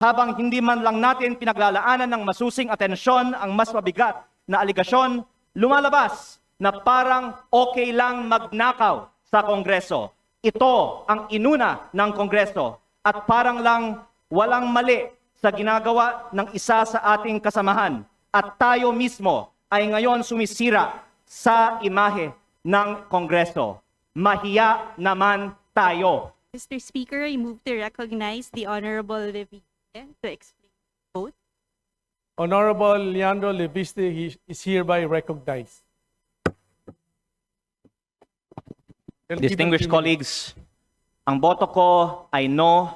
habang hindi man lang natin pinaglalaanan ng masusing atensyon ang mas mabigat na aligasyon, lumalabas na parang okay lang magnakaw sa Kongreso. Ito ang inuna ng Kongreso at parang lang walang mali sa ginagawa ng isa sa ating kasamahan at tayo mismo ay ngayon sumisira sa imahe ng Kongreso. Mahiya naman tayo. Mr. Speaker, I move to recognize the Honorable Levy to explain the vote. Honorable Leandro Leviste is hereby recognized. Distinguished colleagues, ang boto ko ay no,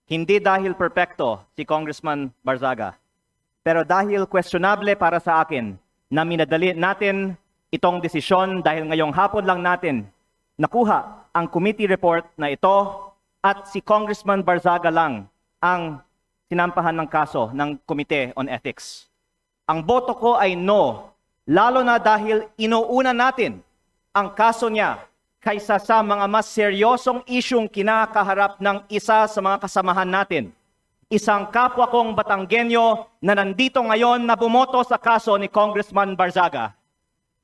hindi dahil perpekto si Congressman Barzaga, pero dahil questionable para sa akin na minadali natin itong desisyon dahil ngayong hapon lang natin nakuha ang committee report na ito at si Congressman Barzaga lang ang sinampahan ng kaso ng Committee on Ethics. Ang boto ko ay no, lalo na dahil inuuna natin ang kaso niya kaysa sa mga mas seryosong isyong kinakaharap ng isa sa mga kasamahan natin. Isang kapwa kong Batanggenyo na nandito ngayon na bumoto sa kaso ni Congressman Barzaga.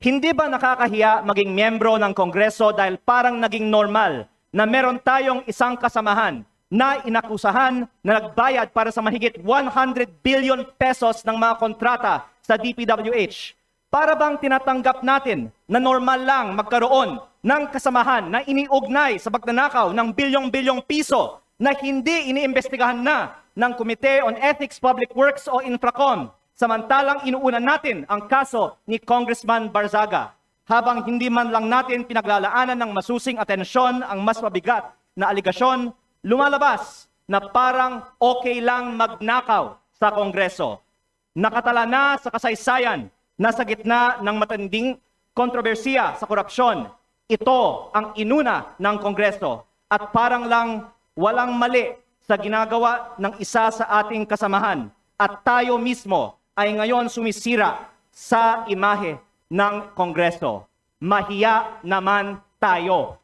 Hindi ba nakakahiya maging miyembro ng Kongreso dahil parang naging normal na meron tayong isang kasamahan na inakusahan na nagbayad para sa mahigit 100 billion pesos ng mga kontrata sa DPWH? Para bang tinatanggap natin na normal lang magkaroon ng kasamahan na iniugnay sa pagnanakaw ng bilyong-bilyong piso na hindi iniimbestigahan na ng Committee on Ethics, Public Works o Infracom, samantalang inuunan natin ang kaso ni Congressman Barzaga, habang hindi man lang natin pinaglalaanan ng masusing atensyon ang mas mabigat na aligasyon, lumalabas na parang okay lang magnakaw sa Kongreso. Nakatala na sa kasaysayan na sa gitna ng matinding kontrobersiya sa korupsyon, ito ang inuna ng Kongreso at parang lang walang mali sa ginagawa ng isa sa ating kasamahan at tayo mismo ay ngayon sumisira sa imahe ng Kongreso. Mahiya naman tayo.